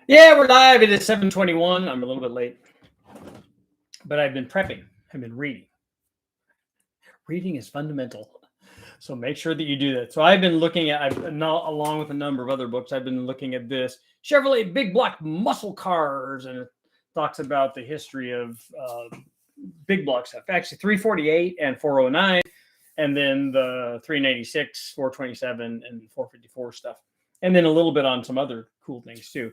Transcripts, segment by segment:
Yeah, we're live. It is 7:21. I'm a little bit late, but I've been prepping. I've been reading. Reading is fundamental. So make sure that you do that. So I've been looking at, along with a number of other books, I've been looking at this Chevrolet big block muscle cars, and it talks about the history of big block stuff. Actually, 348 and 409, and then the 396, 427, and 454 stuff, and then a little bit on some other cool things too,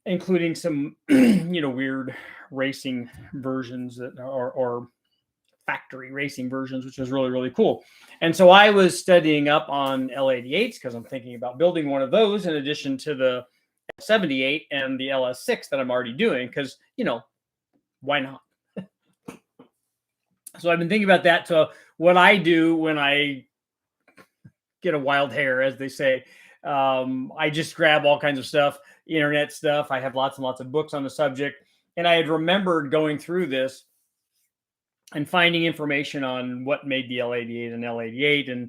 including some weird racing versions that or factory racing versions, which was really, really cool. And so I was studying up on L88s because I'm thinking about building one of those in addition to the L78 and the LS6 that I'm already doing, because why not? So I've been thinking about that. So what I do when I get a wild hair, as they say, I just grab all kinds of stuff, internet stuff. I have lots and lots of books on the subject. And I had remembered going through this and finding information on what made the L88 and L88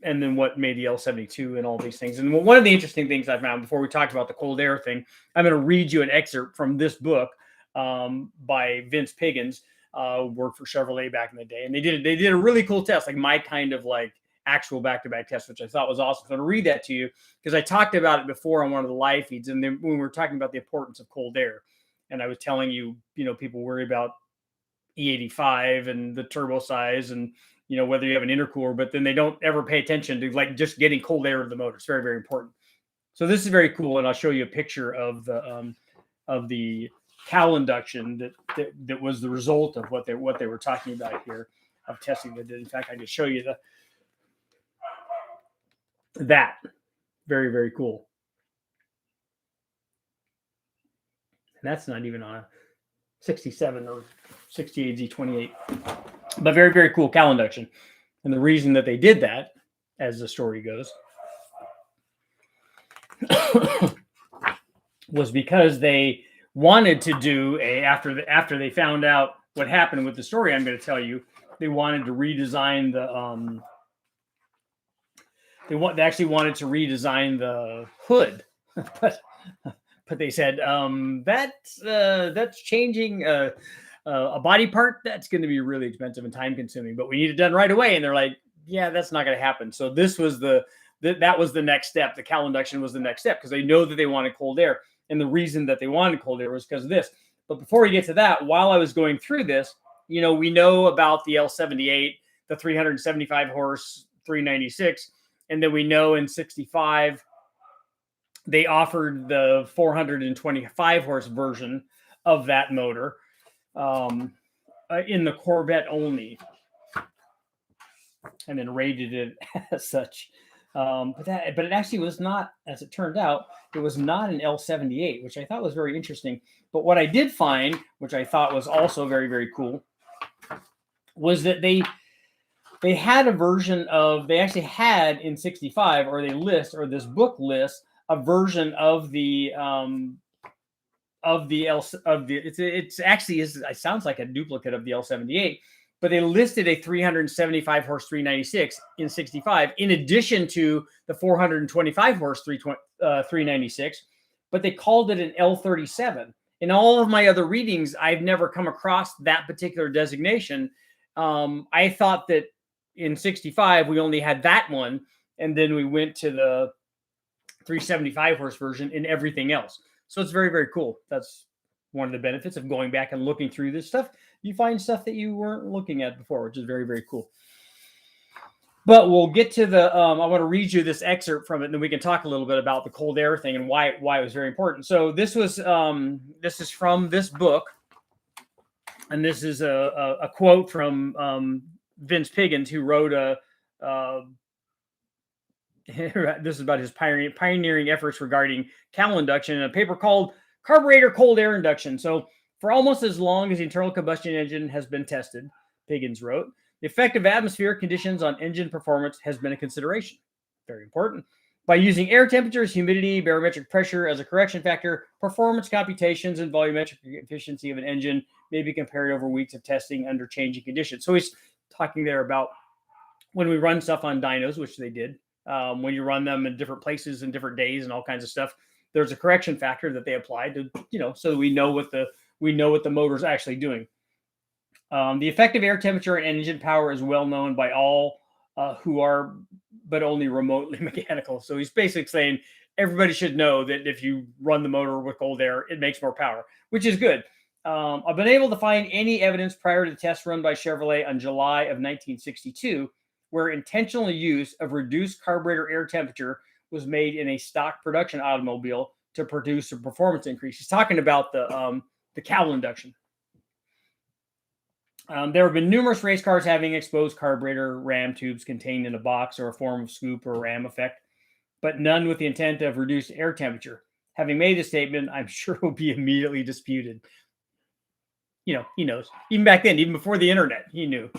and then what made the L72 and all these things. And one of the interesting things I found before we talked about the cold air thing, I'm going to read you an excerpt from this book by Vince Piggins, worked for Chevrolet back in the day. And they did a really cool test, like my kind of like actual back-to-back test, which I thought was awesome. So I'm going to read that to you because I talked about it before on one of the live feeds. And then when we were talking about the importance of cold air, and I was telling you, people worry about E85 and the turbo size and, whether you have an intercooler, but then they don't ever pay attention to like just getting cold air to the motor. It's very, very important. So this is very cool. And I'll show you a picture of the cowl induction that was the result of what they were talking about here of testing that did. In fact, I can show you that. Very, very cool. And that's not even on a 67 or 68 Z28, but very, very cool cowl induction. And the reason that they did that, as the story goes, was because they wanted to do after they found out what happened with the story I'm going to tell you, they wanted to redesign they actually wanted to redesign the hood, but they said that's changing a body part that's going to be really expensive and time consuming, but we need it done right away. And they're like, yeah, that's not going to happen. So this was that was the next step. The cowl induction was the next step because they know that they wanted cold air. And the reason that they wanted cold air was because of this. But before we get to that, while I was going through this, we know about the L78, the 375 horse 396. And then we know in 65, they offered the 425 horse version of that motor in the Corvette only, and then rated it as such. But it actually was not, as it turned out, it was not an L78, which I thought was very interesting. But what I did find, which I thought was also very, very cool, was that they had a version of, they actually had in 65, or this book lists a version of it sounds like a duplicate of the L78, but they listed a 375 horse 396 in 65 in addition to the 425 horse 396, but they called it an L37. In all of my other readings, I've never come across that particular designation. I thought that in 65 we only had that one, and then we went to the 375 horse version in everything else. So it's very, very cool. That's one of the benefits of going back and looking through this stuff. You find stuff that you weren't looking at before, which is very, very cool. But we'll get to I want to read you this excerpt from it, and then we can talk a little bit about the cold air thing and why it was very important. So this is from this book, and this is a quote from Vince Piggins, who wrote this is about his pioneering efforts regarding cowl induction in a paper called Carburetor Cold Air Induction. So for almost as long as the internal combustion engine has been tested, Piggins wrote, the effect of atmospheric conditions on engine performance has been a consideration. Very important. By using air temperatures, humidity, barometric pressure as a correction factor, performance computations and volumetric efficiency of an engine may be compared over weeks of testing under changing conditions. So he's talking there about when we run stuff on dynos, which they did, when you run them in different places and different days and all kinds of stuff. There's a correction factor that they apply to, so that we know what the motor is actually doing. The effective air temperature and engine power is well known by all who are but only remotely mechanical. So he's basically saying everybody should know that if you run the motor with cold air, it makes more power, which is good. I've been able to find any evidence prior to the test run by Chevrolet on July of 1962 where intentional use of reduced carburetor air temperature was made in a stock production automobile to produce a performance increase. He's talking about the cowl induction. There have been numerous race cars having exposed carburetor ram tubes contained in a box or a form of scoop or ram effect, but none with the intent of reduced air temperature. Having made this statement, I'm sure it will be immediately disputed. He knows. Even back then, even before the internet, he knew.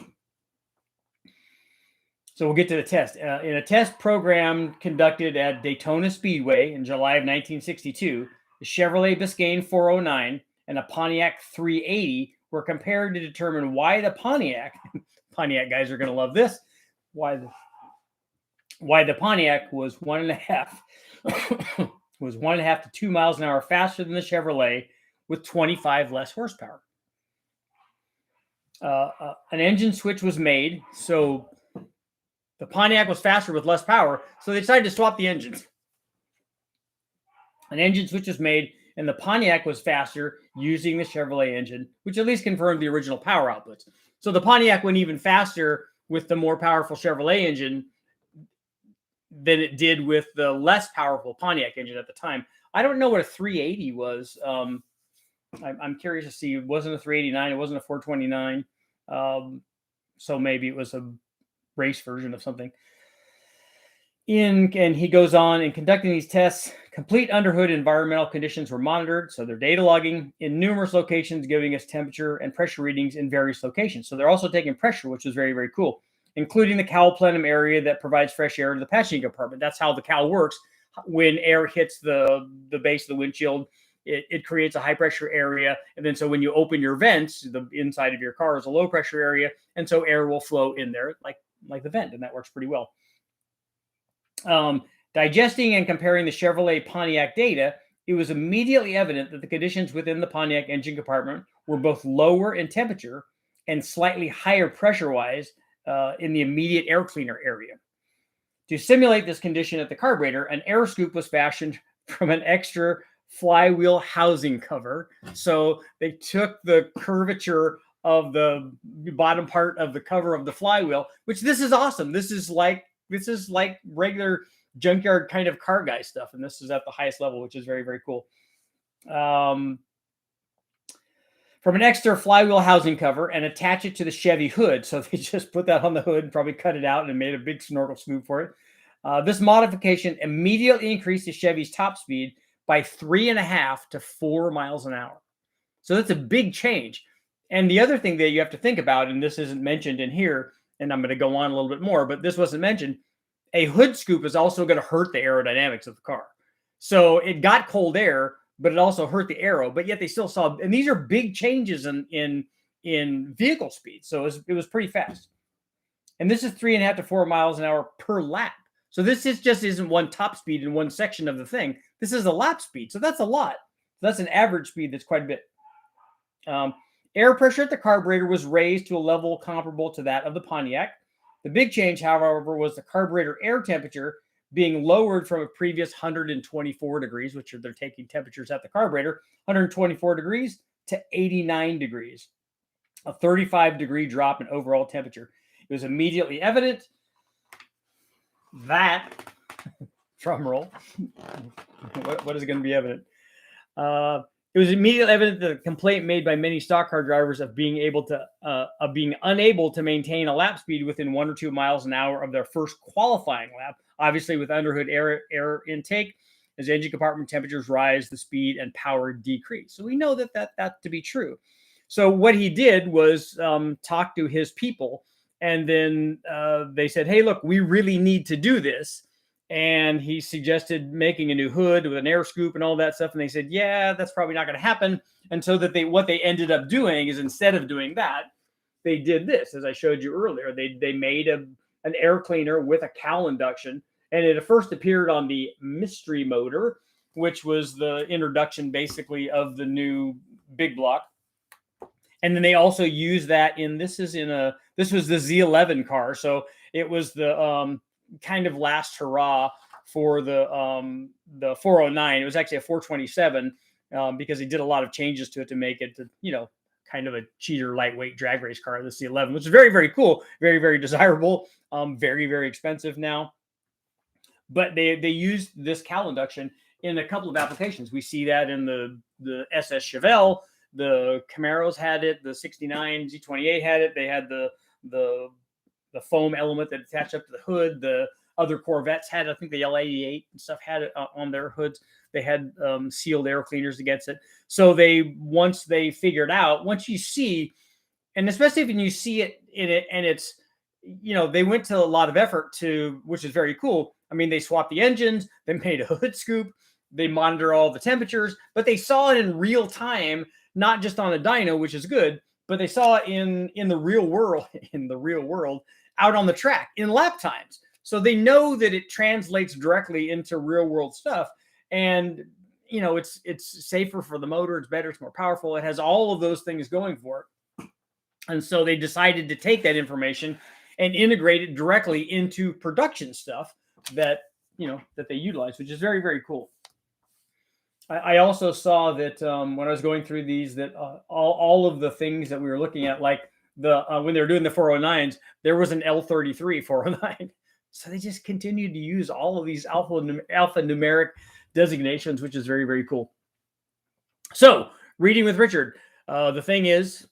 So we'll get to the test. In a test program conducted at Daytona Speedway in July of 1962, the Chevrolet Biscayne 409 and a Pontiac 380 were compared to determine why the Pontiac guys are going to love this, why the Pontiac was 1.5 to 2 miles an hour faster than the Chevrolet with 25 less horsepower. An engine switch was made, so the Pontiac was faster with less power, so they decided to swap the engines. An engine switch was made, and the Pontiac was faster using the Chevrolet engine, which at least confirmed the original power outputs. So the Pontiac went even faster with the more powerful Chevrolet engine than it did with the less powerful Pontiac engine at the time. I don't know what a 380 was. I'm curious to see. It wasn't a 389. It wasn't a 429. So maybe it was a race version of something. And he goes on, in conducting these tests, complete underhood environmental conditions were monitored. So they're data logging in numerous locations, giving us temperature and pressure readings in various locations. So they're also taking pressure, which is very, very cool, including the cowl plenum area that provides fresh air to the passenger compartment. That's how the cowl works. When air hits the base of the windshield, it creates a high pressure area. And then so when you open your vents, the inside of your car is a low pressure area. And so air will flow in there like the vent. And that works pretty well. Digesting and comparing the Chevrolet Pontiac data, it was immediately evident that the conditions within the Pontiac engine compartment were both lower in temperature and slightly higher pressure-wise in the immediate air cleaner area. To simulate this condition at the carburetor, an air scoop was fashioned from an extra flywheel housing cover. So they took the curvature of the bottom part of the cover of the flywheel, which this is awesome. This is like regular junkyard kind of car guy stuff. And this is at the highest level, which is very, very cool. From an extra flywheel housing cover and attach it to the Chevy hood. So they just put that on the hood and probably cut it out and made a big snorkel scoop for it. This modification immediately increased the Chevy's top speed by 3.5 to 4 miles an hour. So that's a big change. And the other thing that you have to think about, and this isn't mentioned in here, and I'm going to go on a little bit more, but this wasn't mentioned, a hood scoop is also going to hurt the aerodynamics of the car. So it got cold air, but it also hurt the aero, but yet they still saw, and these are big changes in vehicle speed. So it was pretty fast. And this is 3.5 to 4 miles an hour per lap. So this just isn't one top speed in one section of the thing. This is a lap speed. So that's a lot. That's an average speed that's quite a bit. Air pressure at the carburetor was raised to a level comparable to that of the Pontiac. The big change, however, was the carburetor air temperature being lowered from a previous 124 degrees, which they're taking temperatures at the carburetor, 124 degrees to 89 degrees, a 35-degree drop in overall temperature. It was immediately evident that, drum roll, what is going to be evident? It was immediately evident that the complaint made by many stock car drivers of being unable to maintain a lap speed within 1 or 2 miles an hour of their first qualifying lap. Obviously, with underhood air intake, as engine compartment temperatures rise, the speed and power decrease. So we know that to be true. So what he did was talk to his people, and then they said, "Hey, look, we really need to do this." And he suggested making a new hood with an air scoop and all that stuff. And they said, yeah, that's probably not going to happen. And so what they ended up doing is, instead of doing that, they did this, as I showed you earlier. They made an air cleaner with a cowl induction, And it first appeared on the Mystery motor, which was the introduction basically of the new big block. And then they also use that in this was the Z11 car, so it was the kind of last hurrah for the 409. It was actually a 427 because they did a lot of changes to it to make it, kind of a cheater lightweight drag race car. The C11, which is very, very cool, very, very desirable, very, very expensive now. But they used this cowl induction in a couple of applications. We see that in the SS Chevelle. The Camaros had it. The 69 Z28 had it. They had the foam element that attached up to the hood. The other Corvettes had it. I think the L88 and stuff had it on their hoods. They had sealed air cleaners against it. So once you see, and especially when you see it in it, and it's, they went to a lot of effort which is very cool. I mean, they swapped the engines, they made a hood scoop, they monitor all the temperatures, but they saw it in real time, not just on a dyno, which is good, but they saw it in the real world, out on the track in lap times. So they know that it translates directly into real world stuff. And, it's safer for the motor. It's better. It's more powerful. It has all of those things going for it. And so they decided to take that information and integrate it directly into production stuff that they utilize, which is very, very cool. I also saw that when I was going through these, that all of the things that we were looking at, like when they were doing the 409s, there was an L33 409. So they just continued to use all of these alphanumeric designations, which is very, very cool. So reading with Richard, the thing is,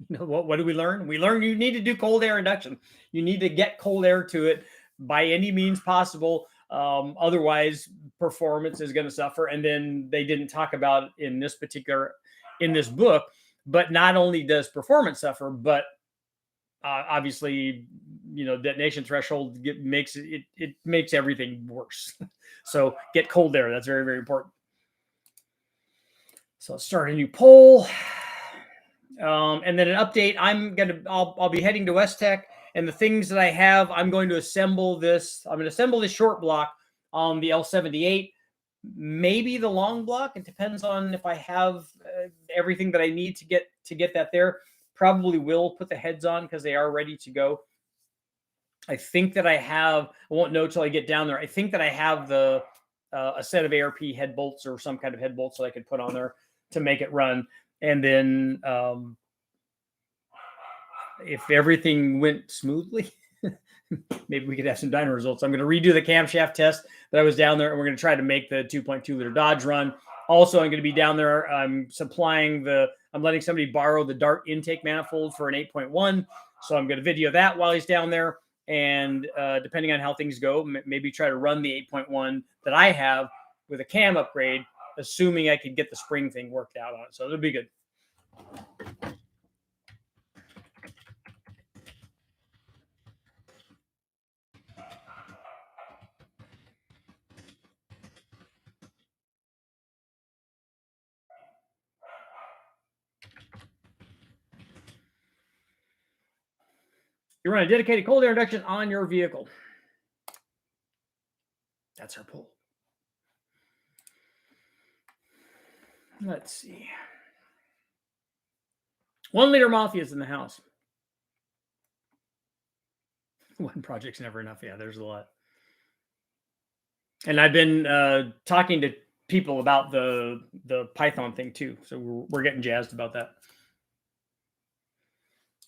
what do we learn? We learned you need to do cold air induction. You need to get cold air to it by any means possible. Otherwise, performance is going to suffer. And then they didn't talk about in this book, but not only does performance suffer, but obviously, detonation threshold makes everything worse. So get cold air. That's very, very important. So let's start a new poll. And then an update. I'll be heading to West Tech, and the things that I have, I'm going to assemble this. I'm going to assemble this short block on the L78, maybe the long block. It depends on if I have everything that I need to get that there. Probably will put the heads on because they are ready to go. I think that I won't know till I get down there. I think that I have a set of ARP head bolts or some kind of head bolts that I could put on there to make it run. And then if everything went smoothly, maybe we could have some dyno results. I'm going to redo the camshaft test that I was down there, and we're going to try to make the 2.2 liter Dodge run. Also, I'm going to be down there. I'm letting somebody borrow the Dart intake manifold for an 8.1. So I'm going to video that while he's down there. And depending on how things go, maybe try to run the 8.1 that I have with a cam upgrade, assuming I could get the spring thing worked out on it. So it'll be good. You run a dedicated cold air induction on your vehicle. That's our poll. Let's see. 1 liter Mafia's in the house. One project's never enough. Yeah, there's a lot. And I've been talking to people about the Python thing too. So we're getting jazzed about that.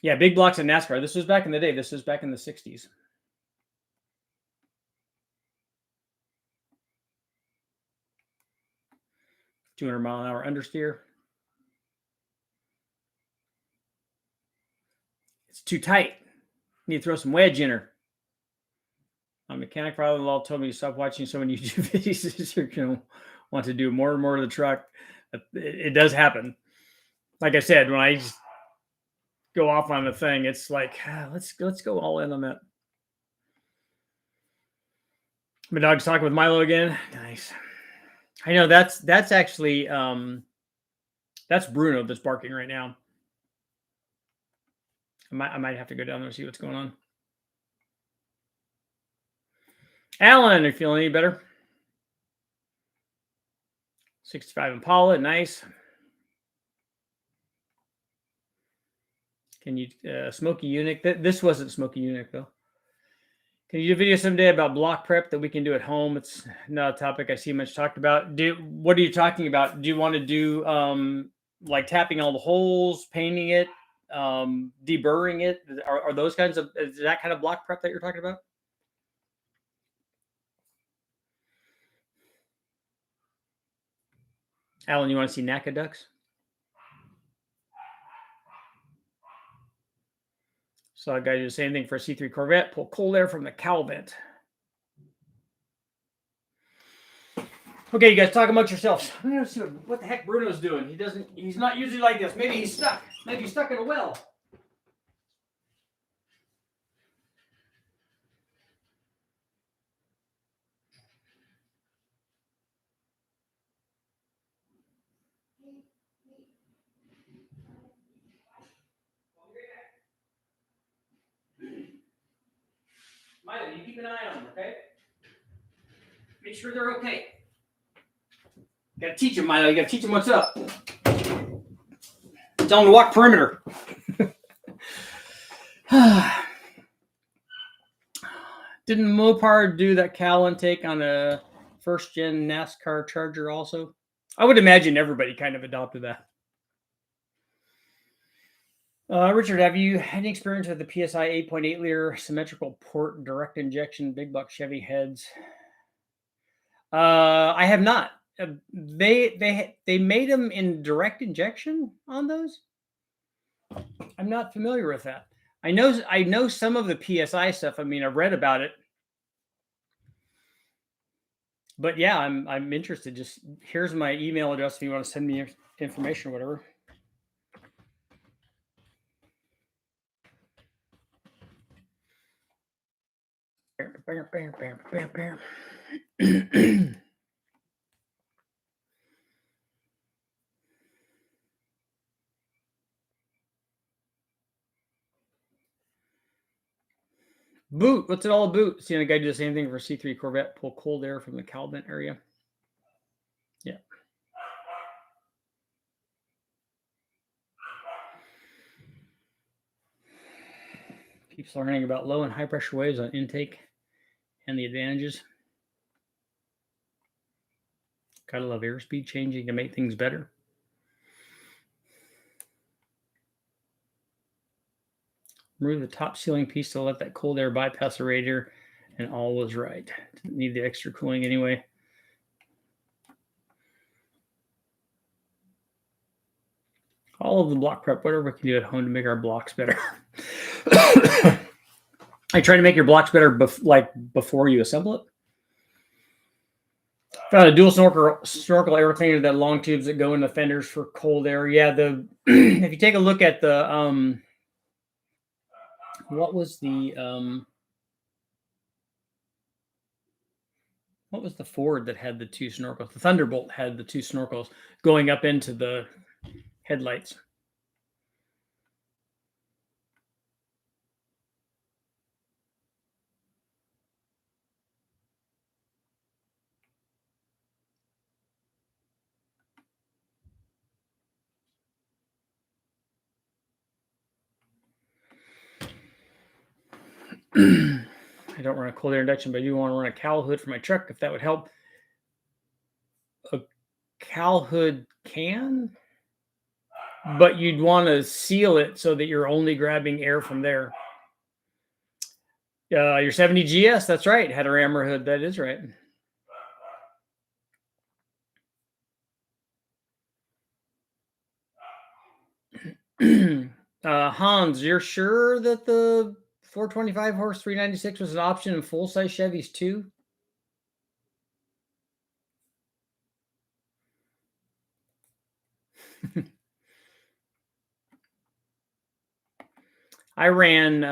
Yeah, big blocks in NASCAR. This was back in the day. This was back in the 60s. $200-mile-an-hour understeer. It's too tight. You need to throw some wedge in her. My mechanic father-in-law told me to stop watching so many YouTube videos. You're going to want to do more and more to the truck. It does happen. Like I said, when I just go off on the thing, it's like, let's go all in on that. My dog's talking with Milo again. Nice. I know that's actually that's Bruno that's barking right now. I might have to go down there and see what's going on. Alan, are you feeling any better? 65 Impala, nice. Can you Smoky Eunuch? This wasn't Smoky Eunuch though. Can you do a video someday about block prep that we can do at home? It's not a topic I see much talked about. What are you talking about? Do you want to do like tapping all the holes, painting it, deburring it? Are those kinds of, is that kind of block prep that you're talking about? Alan, you want to see NACA ducks? So I got to do the same thing for a C3 Corvette. Pull cold air from the cowl vent. Okay, you guys talk amongst yourselves. I'm gonna see what the heck Bruno's doing. He's not usually like this. Maybe he's stuck. Maybe he's stuck in a well. Milo, you keep an eye on them, okay? Make sure they're okay. You gotta teach them, Milo. You gotta teach them what's up. Tell them to walk perimeter. Didn't Mopar do that cowl intake on a first gen NASCAR Charger also? I would imagine everybody kind of adopted that. Richard, have you had any experience with the PSI 8.8 liter symmetrical port direct injection big block Chevy heads? I have not. They made them in direct injection on those. I'm not familiar with that. I know some of the PSI stuff. I mean, I've read about it. But yeah, I'm interested. Just here's my email address if you want to send me information or whatever. Boot. What's it all about? Seeing a guy do the same thing for C3 Corvette, pull cold air from the cowl vent area. Yeah. Keeps learning about low and high pressure waves on intake and the advantages. Gotta love airspeed changing to make things better. Remove the top sealing piece to let that cold air bypass the radiator, and all was right. Didn't need the extra cooling anyway. All of the block prep, whatever we can do at home to make our blocks better. I try to make your blocks better before you assemble it. Found a dual snorkel air cleaner, that long tubes that go in the fenders for cold air. Yeah, if you take a look at the what was the Ford that had the two snorkels? The Thunderbolt had the two snorkels going up into the headlights. I don't run a cold air induction, but I do want to run a cowl hood for my truck if that would help. A cowl hood can, but you'd want to seal it so that you're only grabbing air from there. Your 70 GS, that's right. Had a rammer hood. That is right. Hans, you're sure that the 425 horse 396 was an option in full size Chevys too? I ran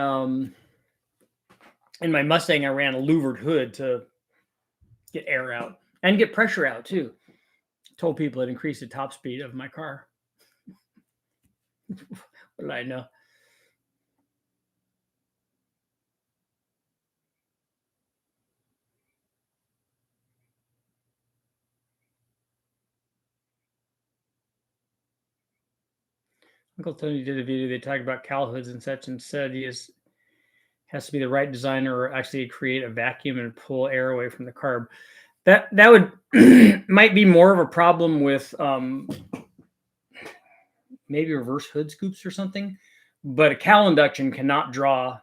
in my Mustang. I ran a louvered hood to get air out and get pressure out too. Told people it increased the top speed of my car. What did I know? Uncle Tony did a video. They talked about cowl hoods and such, and said has to be the right designer or actually create a vacuum and pull air away from the carb. That would might be more of a problem with maybe reverse hood scoops or something, but a cowl induction cannot draw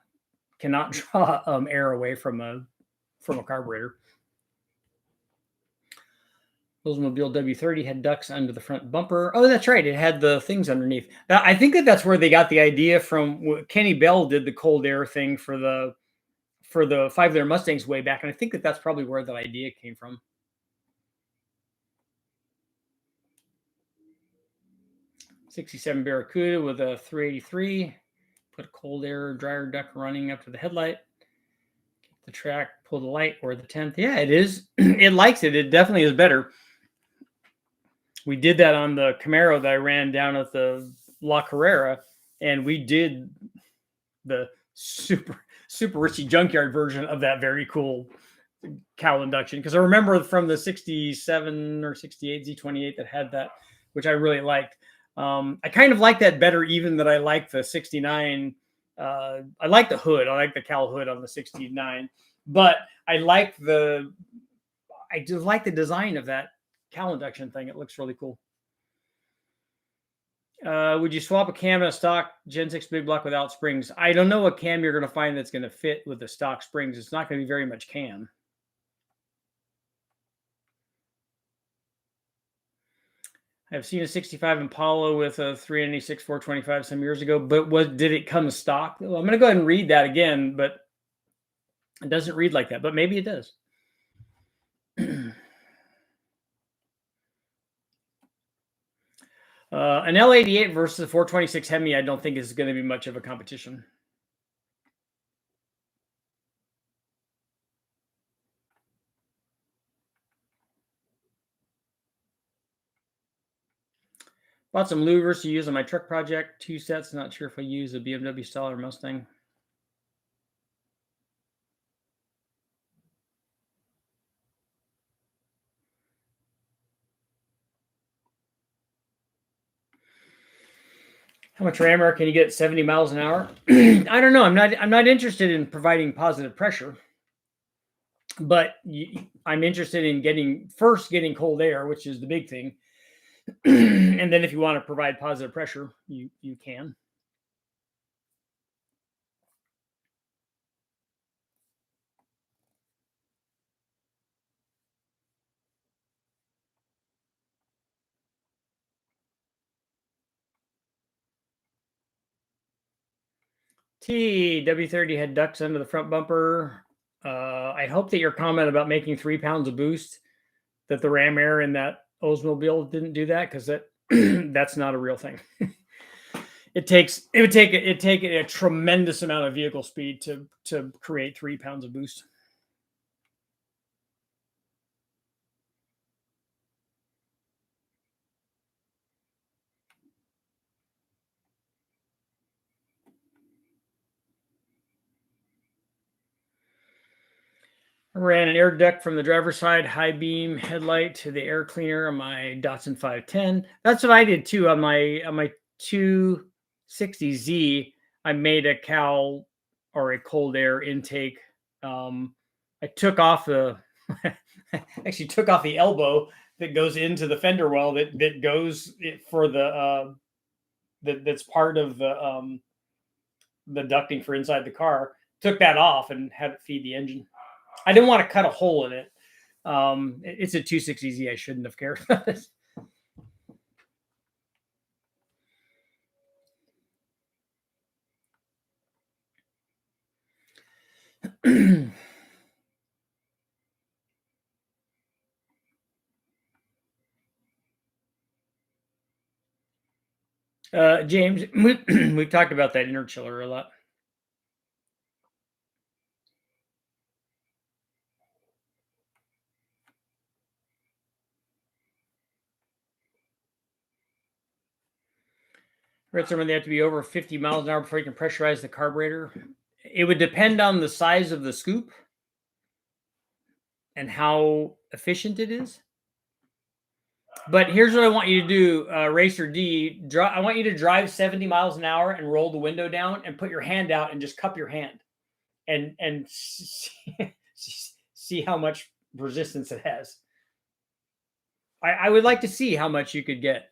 air away from a carburetor. Oldsmobile W30 had ducts under the front bumper. Oh, that's right. It had the things underneath. I think that's where they got the idea from. Kenny Bell did the cold air thing for the 5-liter Mustangs way back, and I think that's probably where that idea came from. '67 Barracuda with a 383. Put a cold air dryer duct running up to the headlight. The track, pull the light, or the 10th. Yeah, it is. It likes it. It definitely is better. We did that on the Camaro that I ran down at the La Carrera, and we did the super Richie junkyard version of that very cool cowl induction, because I remember from the 67 or 68 Z28 that had that, which I really liked. I kind of like that better even than I like the 69. I like the hood. I like the cowl hood on the 69, but I just like the design of that cowl induction thing. It looks really cool. Would you swap a cam in a stock Gen 6 big block without springs? I don't know what cam you're going to find that's going to fit with the stock springs. It's not going to be very much cam. I've seen a 65 Impala with a 396 425 some years ago, but did it come stock? Well, I'm going to go ahead and read that again, but it doesn't read like that, but maybe it does. An L88 versus a 426 Hemi, I don't think is going to be much of a competition. Bought some louvers to use on my truck project. 2 sets. Not sure if I use a BMW style or Mustang. How much ram air can you get at 70 miles an hour? I don't know. I'm not interested in providing positive pressure, but I'm interested in getting cold air, which is the big thing. And then if you want to provide positive pressure, you can. W30 had ducts under the front bumper. I hope that your comment about making 3 pounds of boost, that the ram air in that Oldsmobile didn't do that, because that's not a real thing. It would take a tremendous amount of vehicle speed to create 3 pounds of boost. I ran an air duct from the driver's side high beam headlight to the air cleaner on my Datsun 510. That's what I did too on my 260Z. I made a cowl or a cold air intake. I took off the actually took off the elbow that goes into the fender well that goes for the that's part of the ducting for inside the car. Took that off and had it feed the engine. I didn't want to cut a hole in it. It's a 260Z. I shouldn't have cared about it. James, we've talked about that inner chiller a lot. Read somewhere they have to be over 50 miles an hour before you can pressurize the carburetor. It would depend on the size of the scoop and how efficient it is. But here's what I want you to do, Racer D. I want you to drive 70 miles an hour and roll the window down and put your hand out and just cup your hand and see how much resistance it has. I would like to see how much you could get.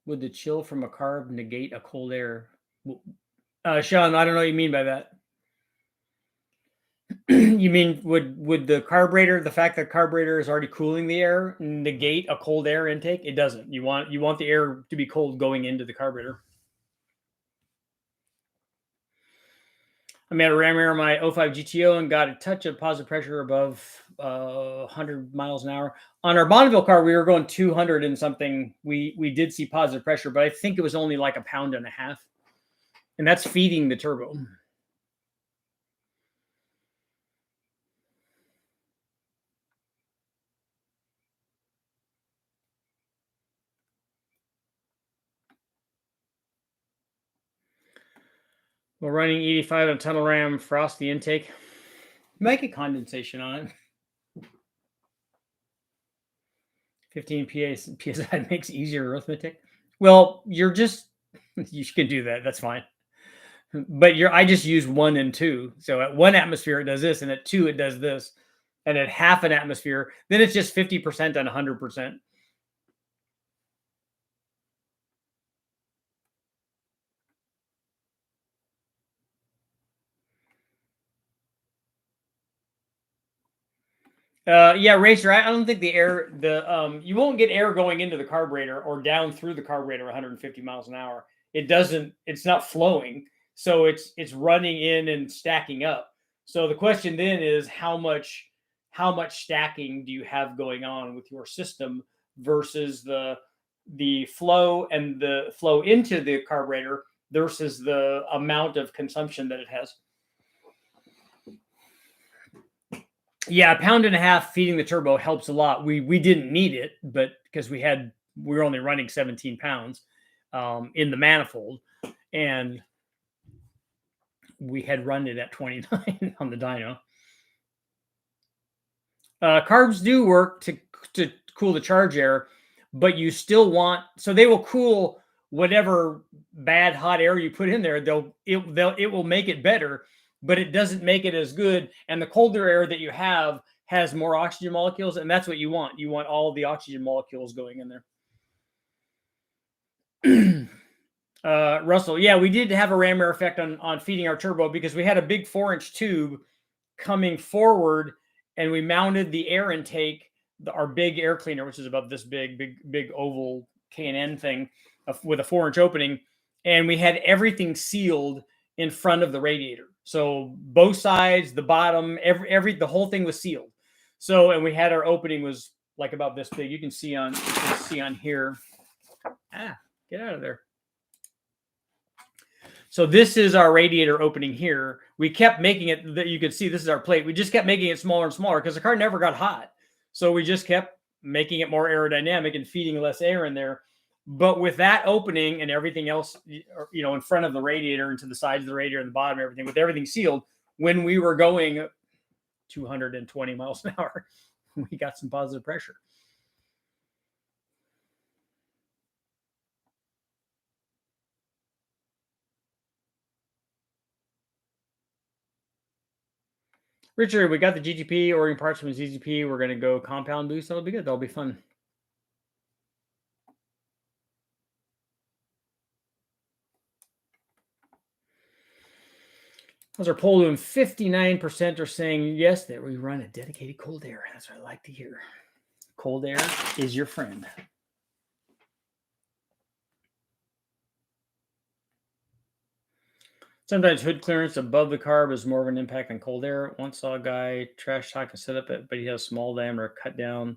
Would the chill from a CARB negate a cold air? Sean, I don't know what you mean by that. You mean would the carburetor, the fact that carburetor is already cooling the air, negate a cold air intake? It doesn't. You want the air to be cold going into the carburetor. I made a ram air on my 05 GTO and got a touch of positive pressure above 100 miles an hour. On our Bonneville car, we were going 200 and something. We did see positive pressure, but I think it was only like 1.5 pounds. And that's feeding the turbo. We're running 85 on a tunnel ram, frost the intake. Make a condensation on it. 15 PSI makes easier arithmetic. Well, you can do that. That's fine. But I just use 1 and 2. So at 1 atmosphere, it does this. And at 2, it does this. And at half an atmosphere, then it's just 50% on 100%. Yeah, Racer, I don't think you won't get air going into the carburetor or down through the carburetor 150 miles an hour. It's not flowing. So it's running in and stacking up. So the question then is how much stacking do you have going on with your system versus the flow and the flow into the carburetor versus the amount of consumption that it has. Yeah, 1.5 pounds feeding the turbo helps a lot. We didn't need it, but because we were only running 17 pounds in the manifold, and we had run it at 29 on the dyno. Carbs do work to cool the charge air, but you still want, so they will cool whatever bad hot air you put in there. It will make it better, but it doesn't make it as good. And the colder air that you have has more oxygen molecules, and that's what you want. You want all the oxygen molecules going in there. Russell, yeah, we did have a ram air effect on feeding our turbo because we had a big 4-inch tube coming forward, and we mounted the air intake, our big air cleaner, which is about this big oval K&N thing with a 4-inch opening, and we had everything sealed in front of the radiator. So both sides, the bottom, the whole thing was sealed. So, and we had our opening was like about this big. You can see on here. Get out of there. So this is our radiator opening here. We kept making it that you could see this is our plate. We just kept making it smaller and smaller because the car never got hot. So we just kept making it more aerodynamic and feeding less air in there. But with that opening and everything else, in front of the radiator and to the sides of the radiator and the bottom, everything with everything sealed, when we were going 220 miles an hour, we got some positive pressure. Richard, we got the GTP ordering parts from ZZP. We're going to go compound boost. That'll be good. That'll be fun. How's our poll doing? 59% are saying yes, that we run a dedicated cold air. That's what I like to hear. Cold air is your friend. Sometimes hood clearance above the carb is more of an impact on cold air. Once saw a guy trash talk and set up it, but he has a small diameter cut down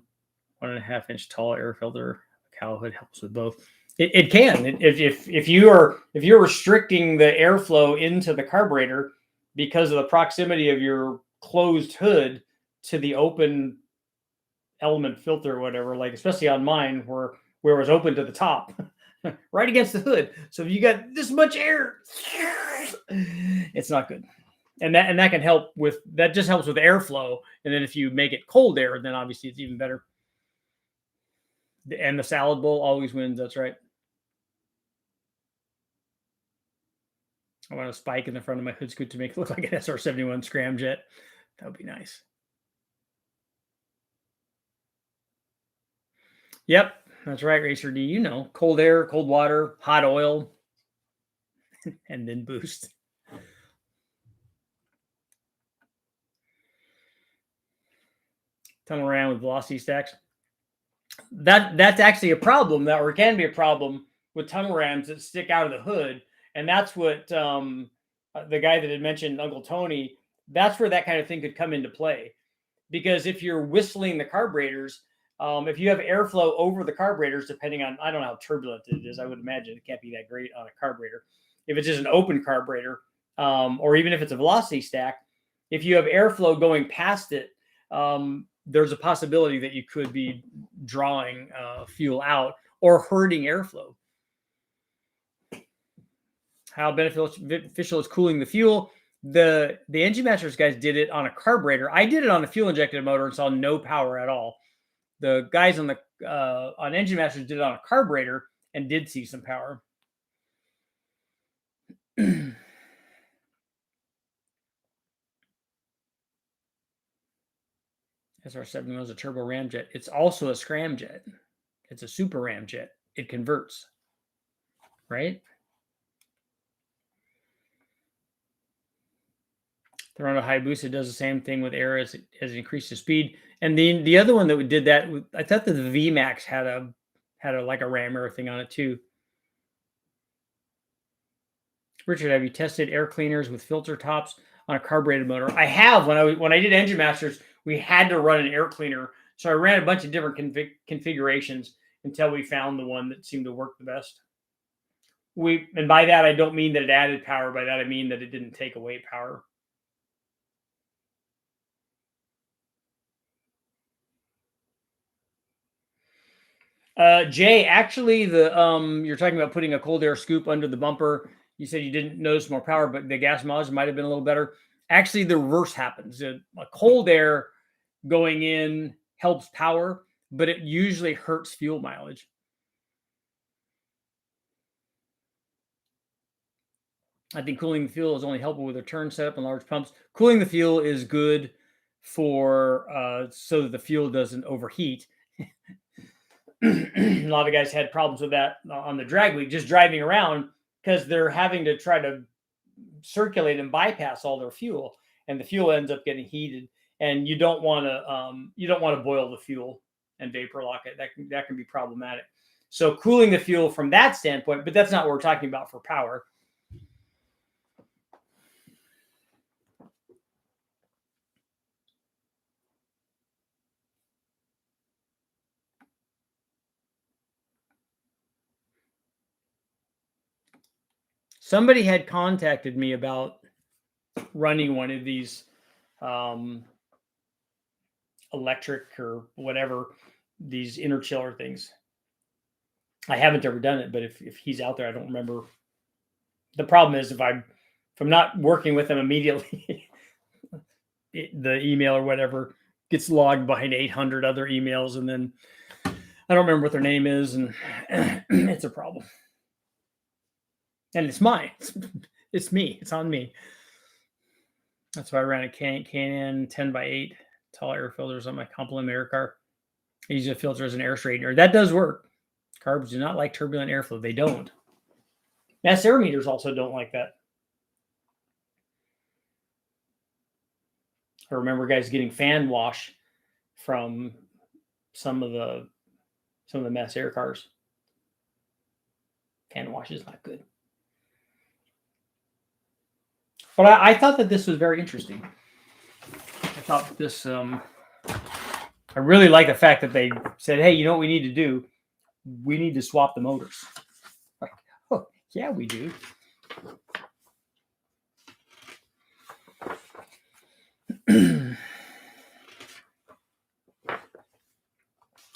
1.5 inch tall air filter. Cowl hood helps with both. It can. If you're restricting the airflow into the carburetor because of the proximity of your closed hood to the open element filter or whatever, like especially on mine where it was open to the top, right against the hood. So if you got this much air, it's not good. And that can help with, that just helps with airflow. And then if you make it cold air, then obviously it's even better. And the salad bowl always wins. That's right. I want a spike in the front of my hood scoot to make it look like an SR-71 scramjet. That would be nice. Yep, that's right, Racer D. You know, cold air, cold water, hot oil, and then boost. Tunnel around with velocity stacks. That's actually a problem, or can be a problem with tunnel rams that stick out of the hood, and that's what the guy that had mentioned, Uncle Tony. That's where that kind of thing could come into play, because if you're whistling the carburetors, if you have airflow over the carburetors, depending on, I don't know how turbulent it is, I would imagine it can't be that great on a carburetor. If it's just an open carburetor, or even if it's a velocity stack, if you have airflow going past it, there's a possibility that you could be drawing fuel out or hurting airflow. How beneficial is cooling the fuel? The Engine Masters guys did it on a carburetor. I did it on a fuel injected motor and saw no power at all. The guys on Engine Masters did it on a carburetor and did see some power. SR-71 is a turbo ramjet. It's also a scramjet. It's a super ramjet. It converts, right? Thrown a high boost, it does the same thing with air as it increases speed. And the other one that did that, I thought that the VMAX had a like a ram air thing on it too. Richard, have you tested air cleaners with filter tops on a carbureted motor? I have. When I did Engine Masters, we had to run an air cleaner, so I ran a bunch of different configurations until we found the one that seemed to work the best. And by that I don't mean that it added power. By that I mean that it didn't take away power. Jay, actually, you're talking about putting a cold air scoop under the bumper. You said you didn't notice more power, but the gas mileage might have been a little better. Actually, the reverse happens. A cold air going in helps power, but it usually hurts fuel mileage. I think cooling the fuel is only helpful with a turn setup and large pumps. Cooling the fuel is good for so that the fuel doesn't overheat. A lot of guys had problems with that on the drag week, just driving around, because they're having to try to circulate and bypass all their fuel, and the fuel ends up getting heated. And you don't want to boil the fuel and vapor lock it. That can be problematic. So cooling the fuel from that standpoint, but that's not what we're talking about for power. Somebody had contacted me about running one of these electric or whatever, these inner chiller things. I haven't ever done it, but if he's out there, I don't remember. The problem is if I'm not working with him immediately, the email or whatever gets logged behind 800 other emails, and then I don't remember what their name is, and it's a problem. And it's mine. It's me. It's on me. That's why I ran a Can-Am 10x8 tall air filters on my Compliment air car. I use a filter as an air straightener. That does work. Carbs do not like turbulent airflow. They don't. Mass air meters also don't like that. I remember guys getting fan wash from some of the mass air cars. Fan wash is not good. But I thought that this was very interesting. I thought this, I really like the fact that they said, hey, you know what we need to do? We need to swap the motors. Like, oh, yeah, we do.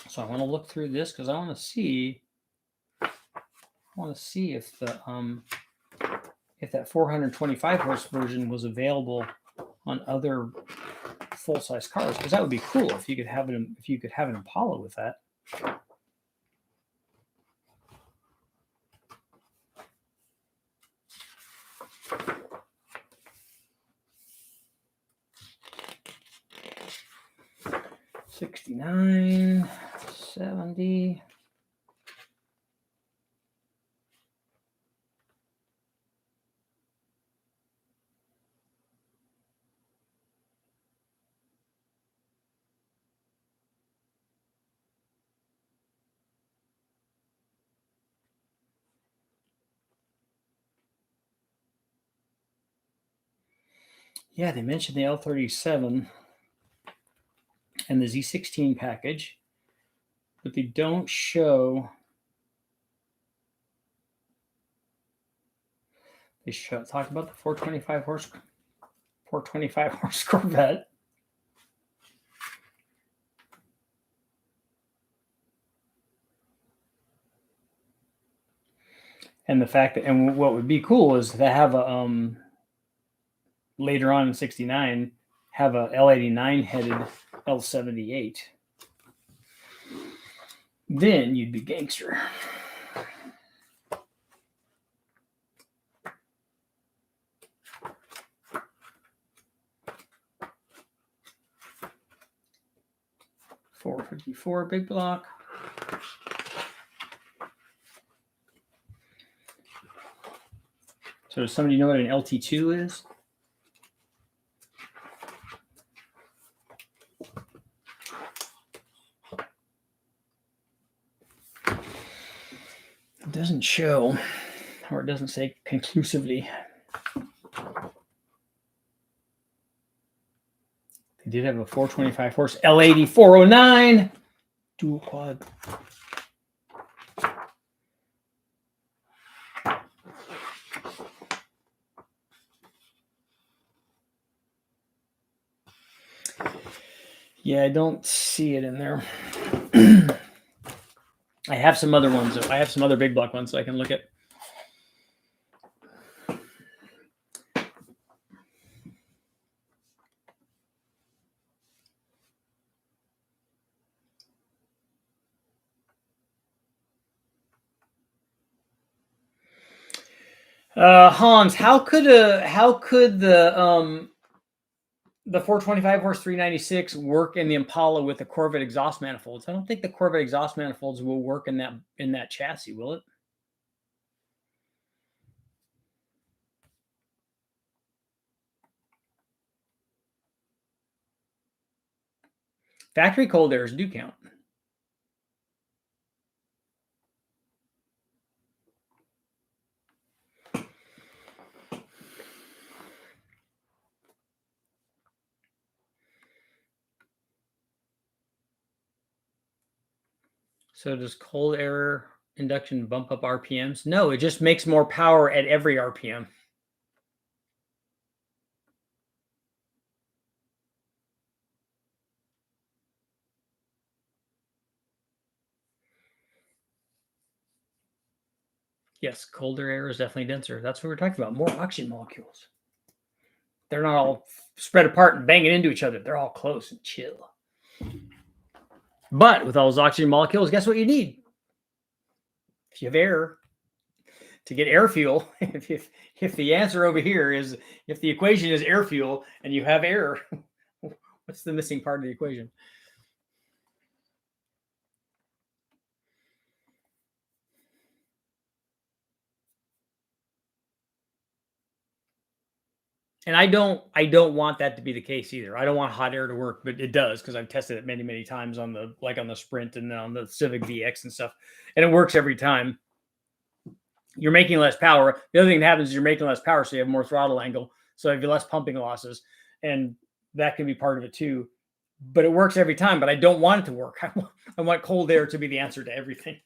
So I want to look through this because I want to see if if that 425 horse version was available on other full-size cars, because that would be cool if you could have an Impala with that. $69, $70. Yeah, they mentioned the L37 and the Z16 package, but they don't show. They should talk about the 425 horse Corvette. And the fact that, and what would be cool is to have a later on in 69 have a L89 headed L78. Then you'd be gangster. $454 big block. So does somebody know what an LT2 is? It doesn't show, or it doesn't say conclusively. They did have a 425 horse L80 409 dual quad. Yeah, I don't see it in there. I have some other ones. I have some other big block ones I can look at. Hans, how could the 425 horse 396 work in the Impala with the Corvette exhaust manifolds? I don't think the Corvette exhaust manifolds will work in that chassis, will it? Factory cold airs do count. So does cold air induction bump up RPMs? No, it just makes more power at every RPM. Yes, colder air is definitely denser. That's what we're talking about. More oxygen molecules. They're not all spread apart and banging into each other. They're all close and chill. But with all those oxygen molecules, guess what you need? If you have air, to get air fuel, if the answer over here is, if the equation is air fuel and you have air, what's the missing part of the equation? And I don't want that to be the case either. I don't want hot air to work, but it does, because I've tested it many, many times on the Sprint and on the Civic VX and stuff, and it works every time. You're making less power. The other thing that happens is you're making less power, so you have more throttle angle, so you have less pumping losses, and that can be part of it too. But it works every time. But I don't want it to work. I want cold air to be the answer to everything.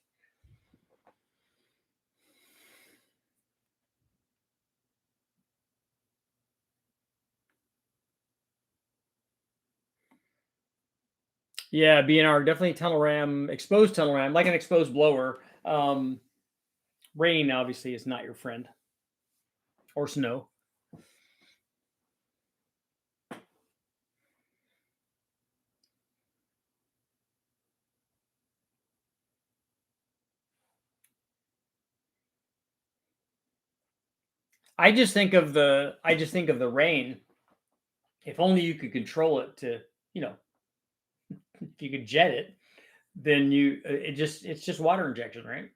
Yeah, BNR, definitely tunnel ram, exposed tunnel ram, like an exposed blower. Rain obviously is not your friend. or snow. I just think of the rain. If only you could control it to, if you could jet it, then it's just water injection, right?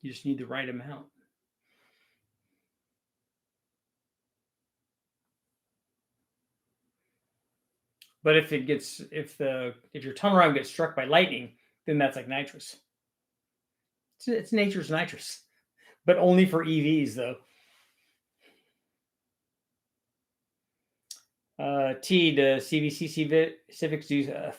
You just need the right amount. But if your tunnel ram gets struck by lightning, then that's like nitrous. It's nature's nitrous, but only for EVs though. The CVC Civics do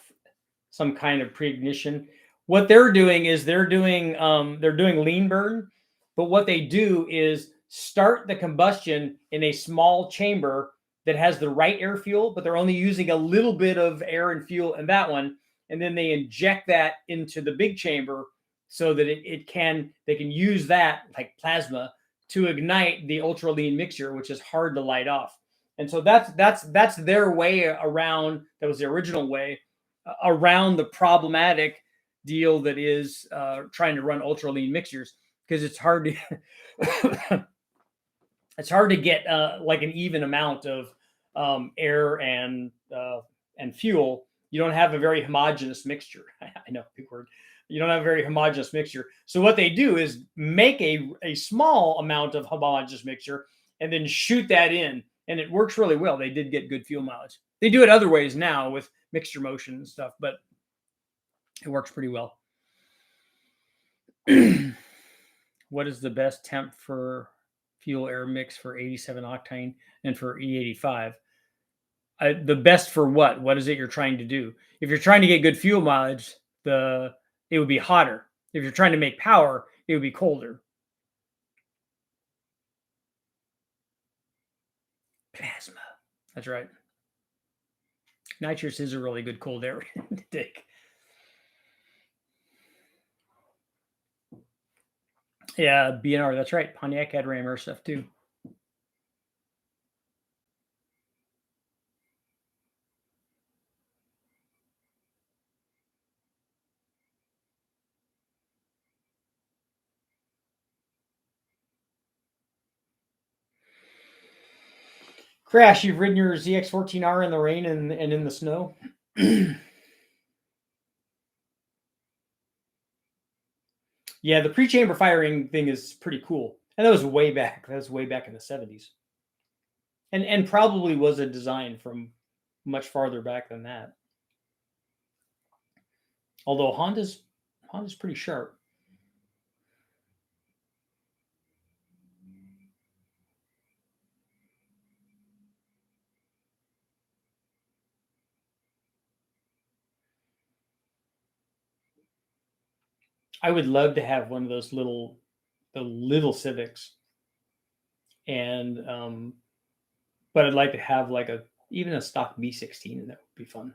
some kind of pre-ignition. What they're doing is they're doing lean burn, but what they do is start the combustion in a small chamber that has the right air fuel, but they're only using a little bit of air and fuel in that one, and then they inject that into the big chamber so that they can use that like plasma to ignite the ultra lean mixture, which is hard to light off. And so that's their way around. That was the original way around the problematic deal that is trying to run ultra lean mixtures, because it's hard to get like an even amount of air and fuel. You don't have a very homogeneous mixture. I know, big word. You don't have a very homogeneous mixture. So what they do is make a small amount of homogeneous mixture and then shoot that in. And it works really well. They did get good fuel mileage. They do it other ways now with mixture motion and stuff, but it works pretty well. What is the best temp for fuel air mix for 87 octane and for E85? The best for what? What is it you're trying to do? If you're trying to get good fuel mileage, it would be hotter. If you're trying to make power, it would be colder. Plasma. That's right. Nitrous is a really good cold air to take. Yeah, BNR. That's right. Pontiac had ram air stuff too. Crash, you've ridden your ZX14R in the rain and in the snow? Yeah, the pre-chamber firing thing is pretty cool. And that was way back. That was way back in the 70s. And probably was a design from much farther back than that. Although Honda's pretty sharp. I would love to have one of those little Civics, and but I'd like to have like even a stock B16, and that would be fun.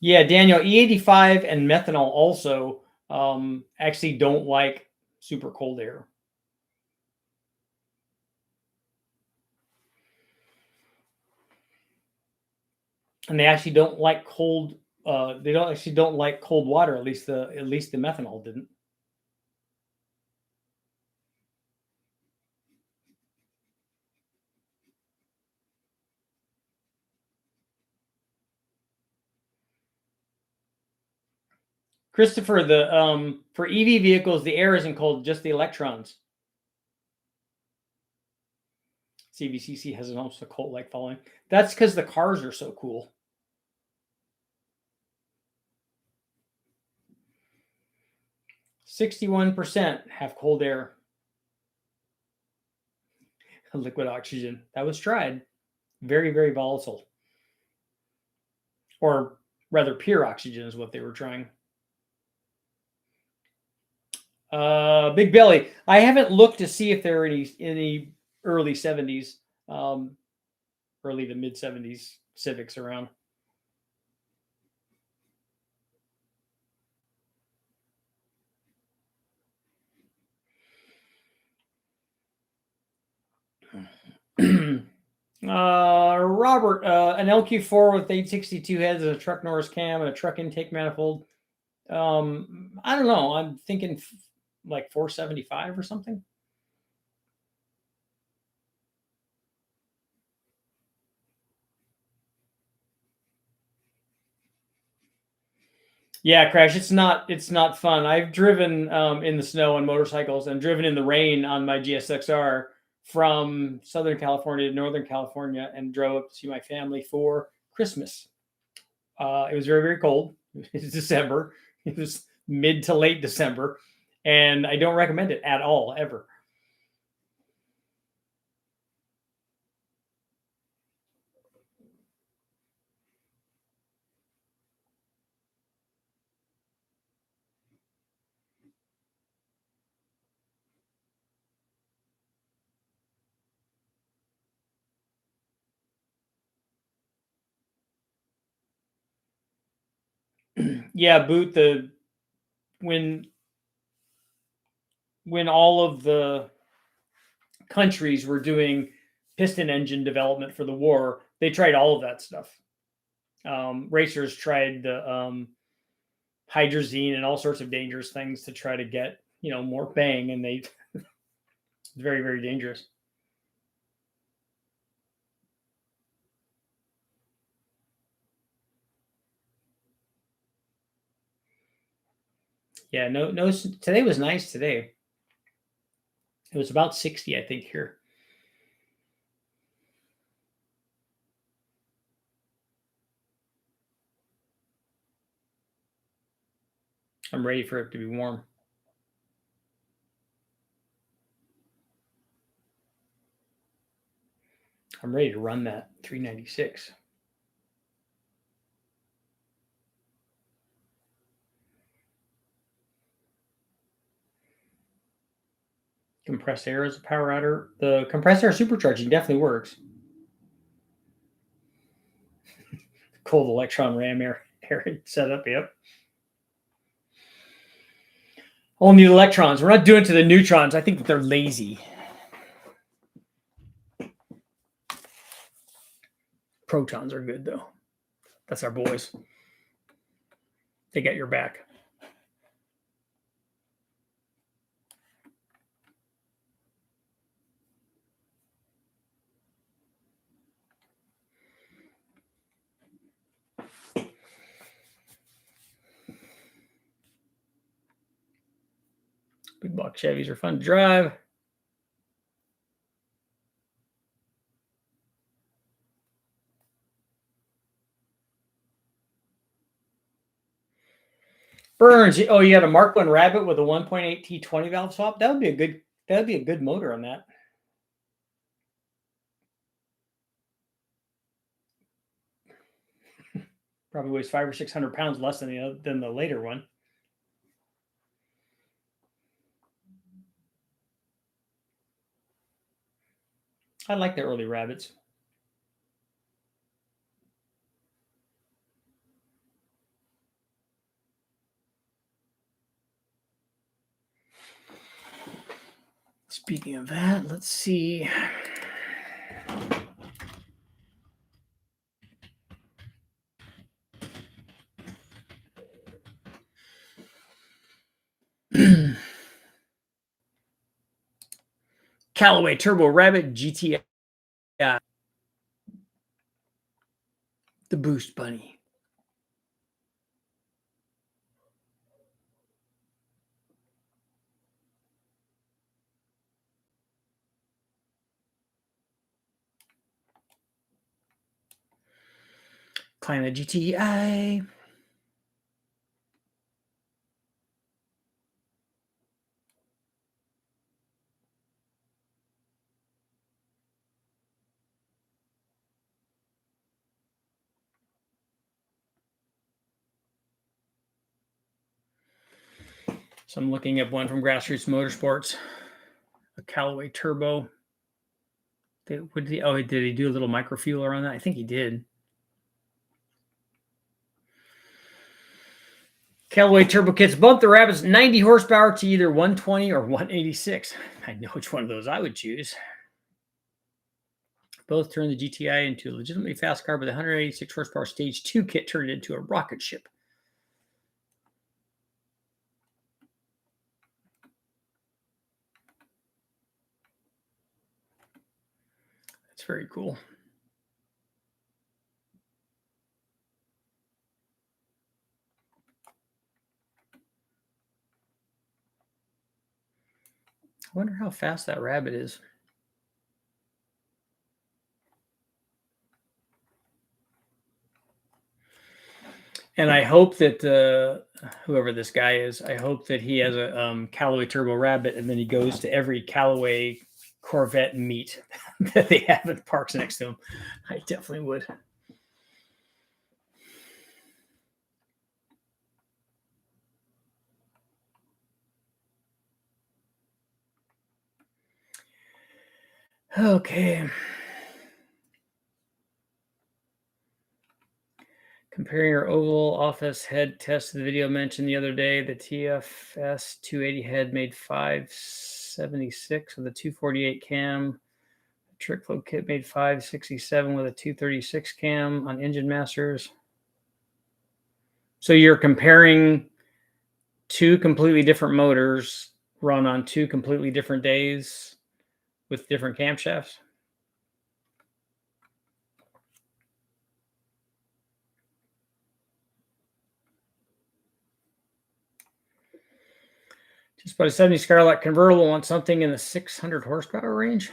Yeah, Daniel, E85 and methanol also actually don't like super cold air. And they actually don't like cold. They don't like cold water. At least the methanol didn't. Christopher, for EV vehicles, the air isn't cold, just the electrons. CVCC has an almost a cult-like following. That's because the cars are so cool. %61% have cold air. Liquid oxygen. That was tried. Very, very volatile. Or rather, pure oxygen is what they were trying. Big Belly. I haven't looked to see if there are any early 70s. Early to mid 70s Civics around. Robert, an LQ4 with 862 heads, a truck Norris cam, and a truck intake manifold. I don't know. I'm thinking like 475 or something. Yeah, Crash. It's not fun. I've driven in the snow on motorcycles and driven in the rain on my GSXR from Southern California to Northern California and drove up to see my family for Christmas. It was very, very cold. It was December. It was mid to late December. And I don't recommend it at all, ever. Yeah, Boot, when all of the countries were doing piston engine development for the war, they tried all of that stuff. Racers tried the hydrazine and all sorts of dangerous things to try to get more bang, and they it's very, very dangerous. Yeah, no. Today was nice. Today it was about 60, I think, here. I'm ready for it to be warm. I'm ready to run that 396. Compressed air as a power adder. The compressed air supercharging definitely works. Cold electron ram air setup. Yep. Only the electrons. We're not doing it to the neutrons. I think that they're lazy. Protons are good though. That's our boys. They got your back. Big block Chevys are fun to drive. Burns. Oh, you had a Mark I Rabbit with a 1.8 T20 valve swap. That would be a good motor on that. Probably weighs 500 or 600 pounds less than the later one. I like the early Rabbits. Speaking of that, let's see. Callaway Turbo Rabbit GTI. The Boost Bunny. Climate GTI. So I'm looking at one from Grassroots Motorsports, a Callaway Turbo. Did he do a little microfueler on that? I think he did. Callaway turbo kits bump the Rabbit's 90 horsepower to either 120 or 186. I know which one of those I would choose. Both turned the GTI into a legitimately fast car, but the 186 horsepower Stage 2 kit turned it into a rocket ship. That's very cool. I wonder how fast that Rabbit is. And I hope that whoever this guy is, I hope that he has a Callaway Turbo Rabbit, and then he goes to every Callaway Corvette meet that they have in parks next to him. I definitely would. Okay. Comparing your oval office head test to the video mentioned the other day, the TFS 280 head made 576 with a 248 cam. The trick flow kit made 567 with a 236 cam on Engine Masters. So you're comparing two completely different motors run on two completely different days with different camshafts. Just bought a 70 Scarlet convertible, want something in the 600 horsepower range.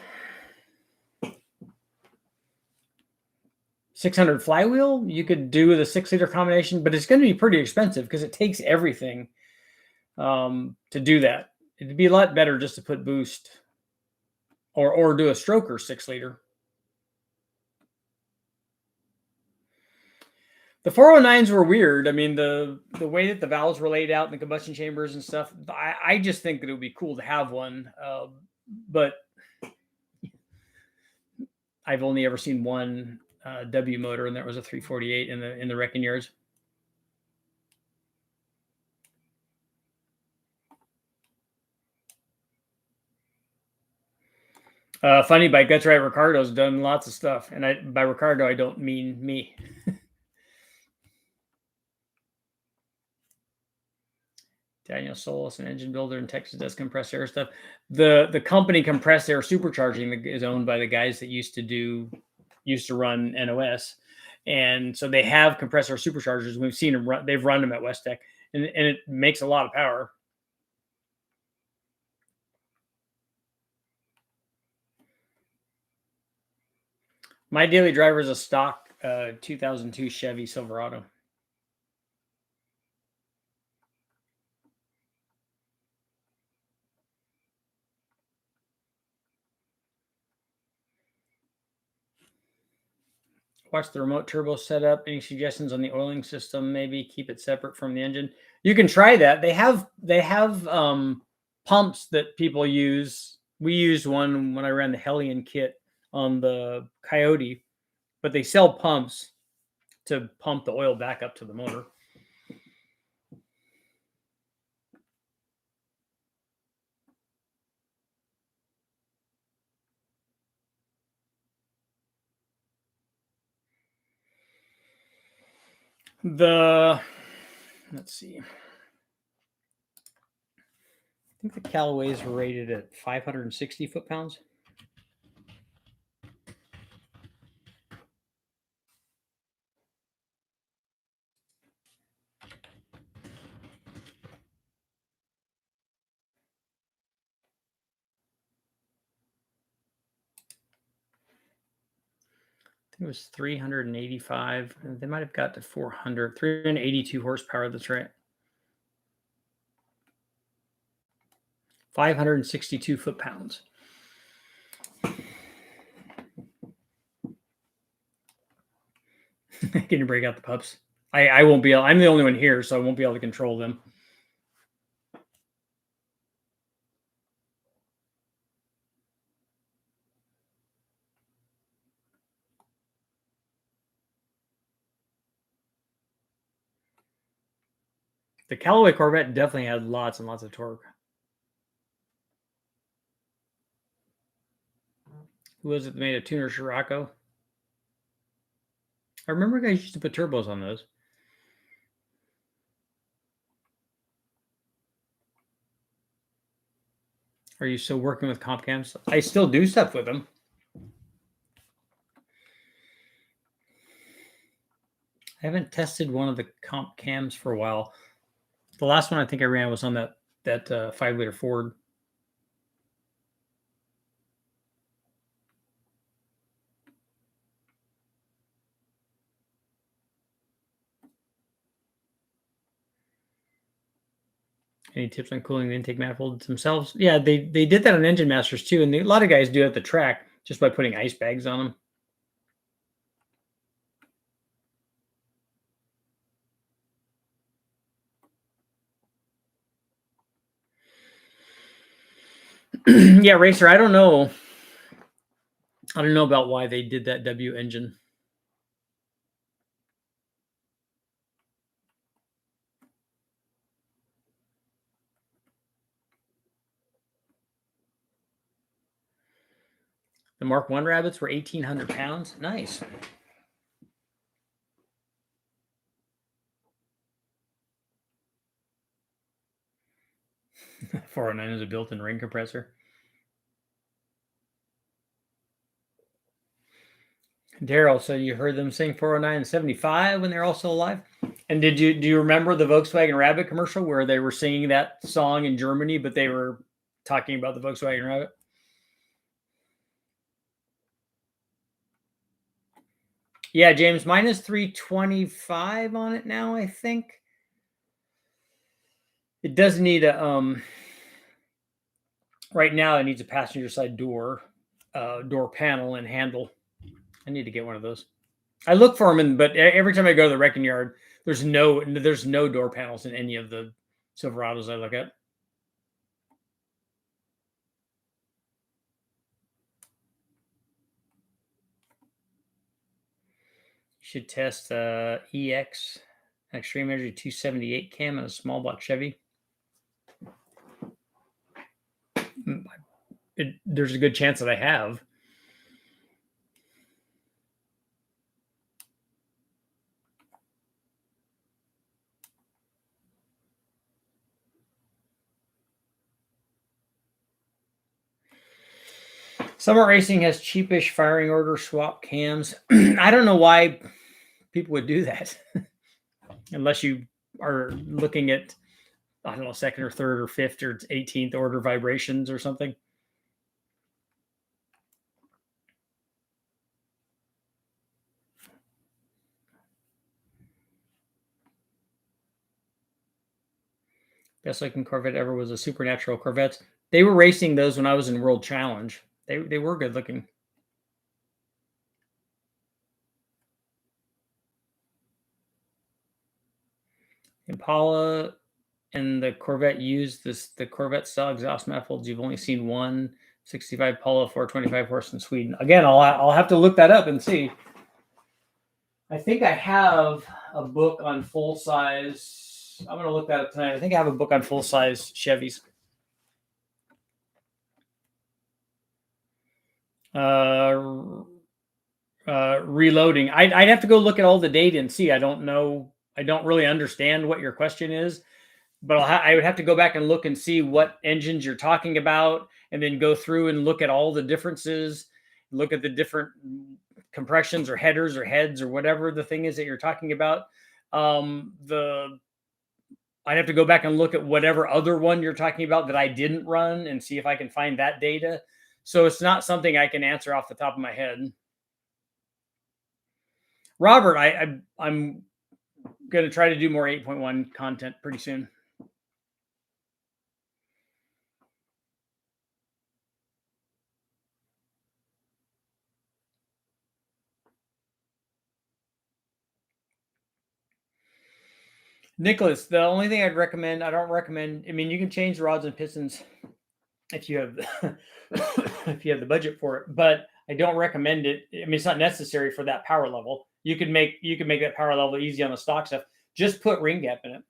600 flywheel, you could do the 6-liter combination, but it's going to be pretty expensive because it takes everything to do that. It'd be a lot better just to put boost or do a stroker 6-liter. The 409s were weird. I mean, the way that the valves were laid out in the combustion chambers and stuff, I just think that it would be cool to have one. But I've only ever seen one W motor, and that was a 348 in the wrecking yards. Funny bike. That's right. Ricardo's done lots of stuff, and by Ricardo I don't mean me. Daniel Solis, an engine builder in Texas, does compressed air stuff. The company Compressed Air Supercharging is owned by the guys that used to run NOS, and so they have compressed air superchargers. We've seen them run. They've run them at West Tech, and it makes a lot of power. My daily driver is a stock 2002 Chevy Silverado. Watch the remote turbo setup. Any suggestions on the oiling system? Maybe keep it separate from the engine. You can try that. They have pumps that people use. We used one when I ran the Hellion kit on the Coyote, but they sell pumps to pump the oil back up to the motor. Let's see. I think the Callaways were rated at 560 foot-pounds. It was 385. They might have got to 400, 382 horsepower. That's right. 562 foot-pounds. Can you break out the pups? I won't be able. I'm the only one here, so I won't be able to control them. The Callaway Corvette definitely had lots and lots of torque. Who was it that made a tuner Scirocco? I remember guys used to put turbos on those. Are you still working with comp cams? I still do stuff with them. I haven't tested one of the comp cams for a while. The last one I think I ran was on that 5-liter Ford. Any tips on cooling the intake manifolds themselves? Yeah, they did that on Engine Masters too, and a lot of guys do it at the track just by putting ice bags on them. Yeah, Racer, I don't know. I don't know about why they did that W engine. The Mark I rabbits were 1,800 pounds. Nice. .409 is a built-in ring compressor. Daryl, so you heard them sing 409 and 75 when they're all still alive? And do you remember the Volkswagen Rabbit commercial where they were singing that song in Germany, but they were talking about the Volkswagen Rabbit? Yeah, James, mine is 325 on it now, I think. It does need a right now it needs a passenger side door panel and handle. I need to get one of those. I look for them, but every time I go to the wrecking yard, there's no door panels in any of the Silverados I look at. You should test EX Extreme Energy 278 cam in a small block Chevy. There's a good chance that I have. Summer Racing has cheapish firing order swap cams. I don't know why people would do that. Unless you are looking at, I don't know, second or third or fifth or 18th order vibrations or something. Best looking Corvette ever was a Supernatural Corvette. They were racing those when I was in World Challenge. They were good looking. Impala and the Corvette used the Corvette style exhaust manifolds. You've only seen one 65 Polo 425 horse in Sweden. Again, I'll have to look that up and see. I think I have a book on full size. I'm going to look that up tonight. I think I have a book on full size Chevys. Reloading. I'd have to go look at all the data and see. I don't know. I don't really understand what your question is, but I would have to go back and look and see what engines you're talking about, and then go through and look at all the differences, look at the different compressions or headers or heads or whatever the thing is that you're talking about. I'd have to go back and look at whatever other one you're talking about that I didn't run and see if I can find that data. So it's not something I can answer off the top of my head. Robert, I'm going to try to do more 8.1 content pretty soon. Nicholas, the only thing I'd recommend, I mean, you can change the rods and pistons if you have if you have the budget for it, but I don't recommend it. I mean, it's not necessary for that power level. You can make that power level easy on the stock stuff. Just put ring gap in it.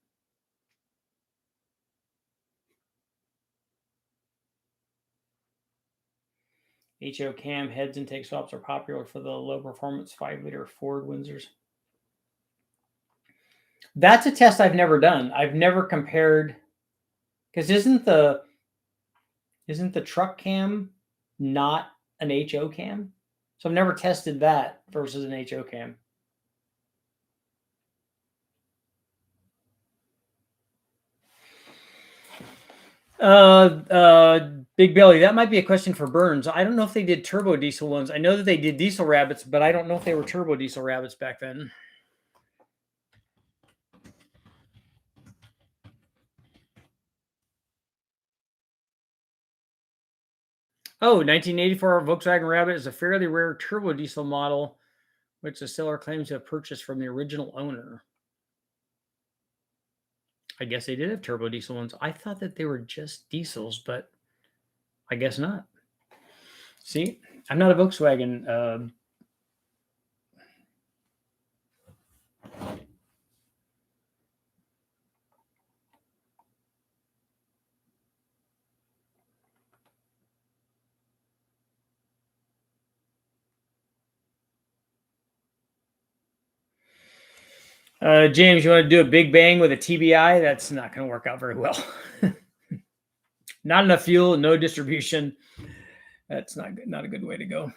HO cam heads intake swaps are popular for the low performance 5-liter Ford Windsors. That's a test I've never done. I've never compared, because isn't the truck cam not an HO cam? So I've never tested that versus an HO cam. Big Belly, that might be a question for Burns. I don't know if they did turbo diesel ones. I know that they did diesel rabbits, but I don't know if they were turbo diesel rabbits back then. Oh, 1984 Volkswagen Rabbit is a fairly rare turbo diesel model, which the seller claims to have purchased from the original owner. I guess they did have turbo diesel ones. I thought that they were just diesels, but I guess not. See, I'm not a Volkswagen. James, you want to do a big bang with a TBI? That's not going to work out very well. Not enough fuel, no distribution. That's not good, not a good way to go.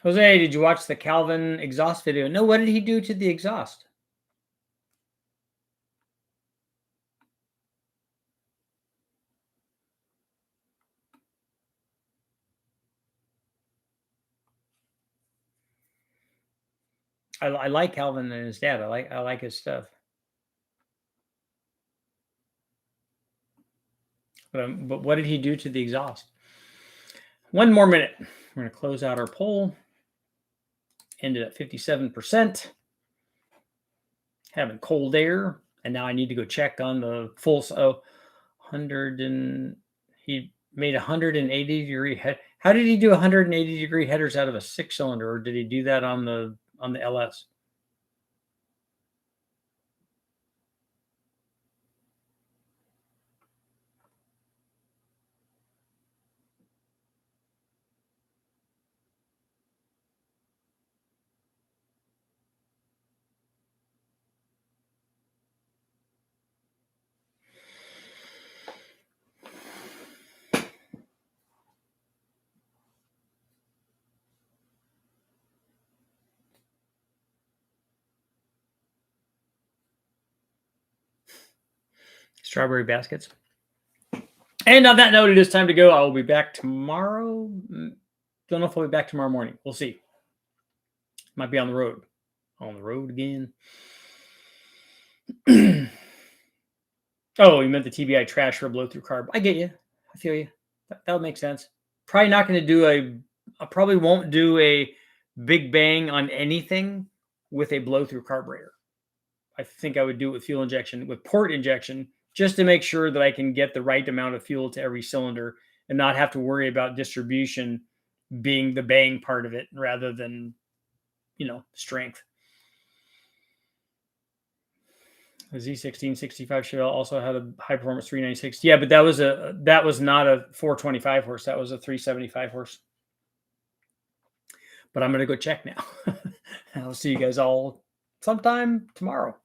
Jose, did you watch the Calvin exhaust video? No, what did he do to the exhaust? I like Calvin and his dad. I like his stuff. But what did he do to the exhaust? One more minute. We're going to close out our poll. Ended at 57%. Having cold air. And now I need to go check on the full. So 100 and he made 180 degree head. How did he do 180 degree headers out of a 6-cylinder, or did he do that on the LS? Strawberry baskets. And on that note, it is time to go. I will be back tomorrow. Don't know if I'll be back tomorrow morning. We'll see. Might be on the road. On the road again. Oh, you meant the TBI trash for a blow through carb. I get you. I feel you. That would make sense. Probably not going to do I probably won't do a big bang on anything with a blow through carburetor. I think I would do it with fuel injection, with port injection, just to make sure that I can get the right amount of fuel to every cylinder and not have to worry about distribution being the bang part of it rather than, strength. The Z1665 Chevelle also had a high performance 396. Yeah, but that was not a 425 horse. That was a 375 horse. But I'm going to go check now. I'll see you guys all sometime tomorrow.